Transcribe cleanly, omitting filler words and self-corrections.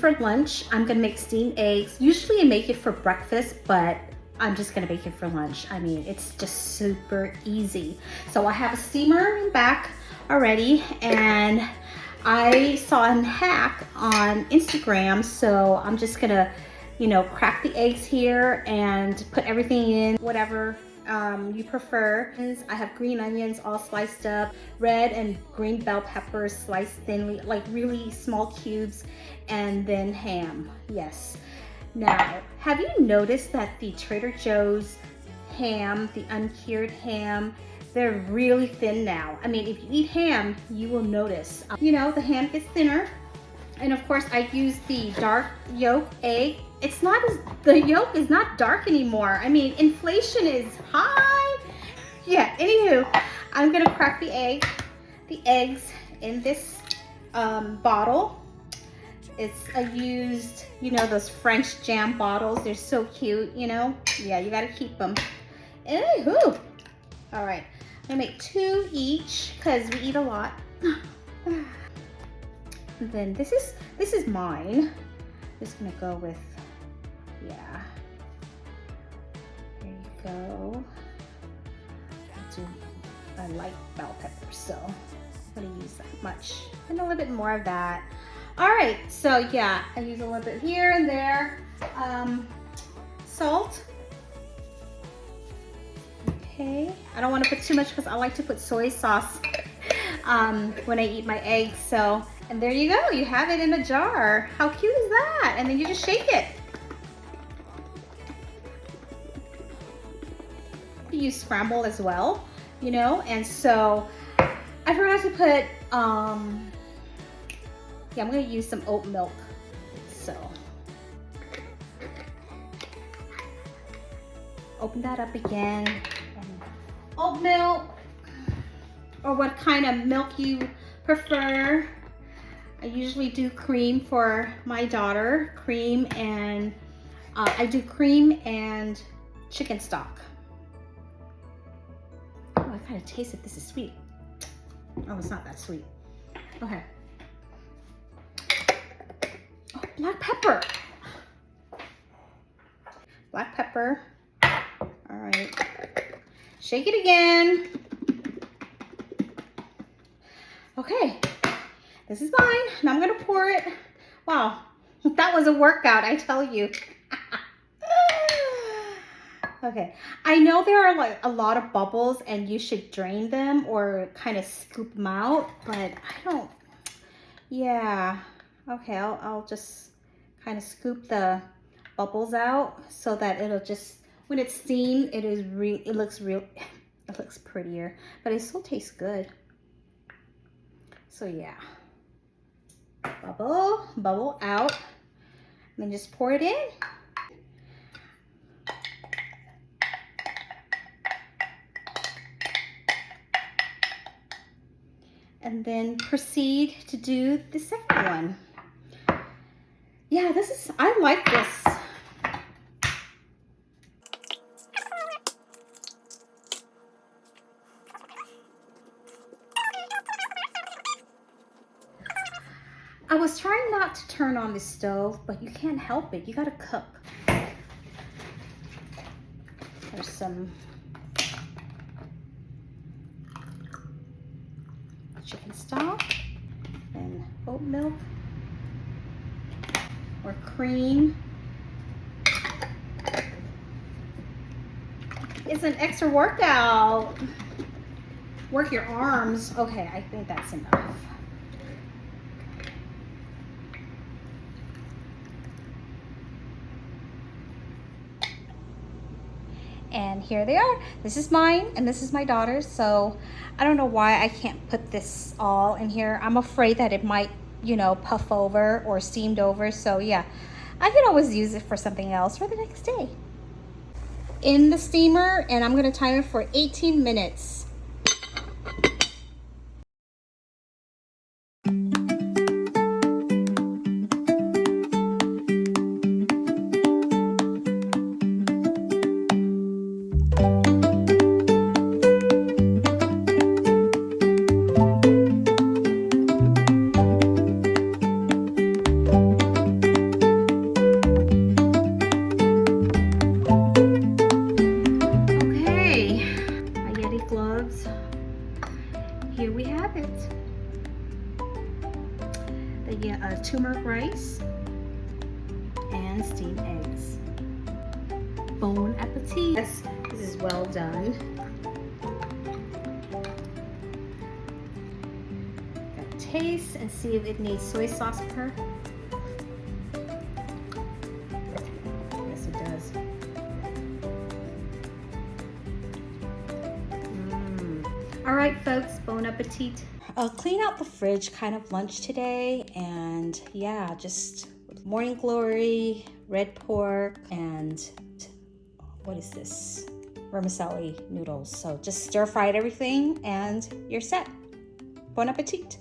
for lunch, I'm gonna make steamed eggs. Usually I make it for breakfast, but I'm just gonna make it for lunch. I mean, it's just super easy. So I have a steamer in back already, and I saw a hack on Instagram, so I'm just gonna, you know, crack the eggs here and put everything in, whatever you prefer. I have green onions all sliced up, red and green bell peppers sliced thinly, like really small cubes, and then ham. Yes. Now, have you noticed that the Trader Joe's ham, the uncured ham, they're really thin now? I mean, if you eat ham, you will notice. You know, the ham gets thinner. And of course, I use the dark yolk egg. It's not as, the yolk is not dark anymore. I mean, inflation is high. Yeah, anywho, I'm gonna crack the eggs in this bottle. I used, you know, those French jam bottles. They're so cute, you know? Yeah, you gotta keep them. Anywho, all right, I'm gonna make 2 each because we eat a lot. And then this is mine. Just gonna go with, yeah. There you go. I like bell peppers, so I'm gonna use that much and a little bit more of that. All right, so yeah, I use a little bit here and there. Salt. Okay, I don't want to put too much because I like to put soy sauce when I eat my eggs. So, and there you go, you have it in a jar. How cute is that? And then you just shake it. You use Scrambled as well, you know. And so I forgot to put yeah, I'm gonna use some oat milk. So open that up again. Oat milk, or what kind of milk you prefer. I usually do cream for my daughter, cream, and I do cream and chicken stock. Oh, I kind of taste it. This is sweet. Oh, it's not that sweet. Okay. Oh, black pepper. Black pepper. All right. Shake it again. Okay. This is mine. Now I'm gonna pour it. Wow, that was a workout, I tell you. Okay, I know there are like a lot of bubbles and you should drain them or kind of scoop them out, but I don't, yeah. Okay, I'll just kind of scoop the bubbles out so that it'll just, when it's steamed, it looks prettier, but it still tastes good. So yeah, bubble out, and then just pour it in. And then proceed to do the second one. Yeah, I like this. I was trying not to turn on the stove, but you can't help it. You gotta cook. There's some chicken stock and oat milk or cream. It's an extra workout. Work your arms. Okay, I think that's enough. And here they are. This is mine and this is my daughter's. So I don't know why I can't put this all in here. I'm afraid that it might, you know, puff over or steamed over. So yeah, I can always use it for something else for the next day. In the steamer, and I'm gonna time it for 18 minutes. have it. They get turmeric rice and steamed eggs. Bon appetit. Yes, this is well done. Gotta taste and see if it needs soy sauce for her. Yes, it does. All right, folks, bon appetit. I'll clean out the fridge, kind of lunch today, and yeah, just morning glory, red pork, and what is this? Vermicelli noodles. So just stir fried everything and you're set. Bon appetit.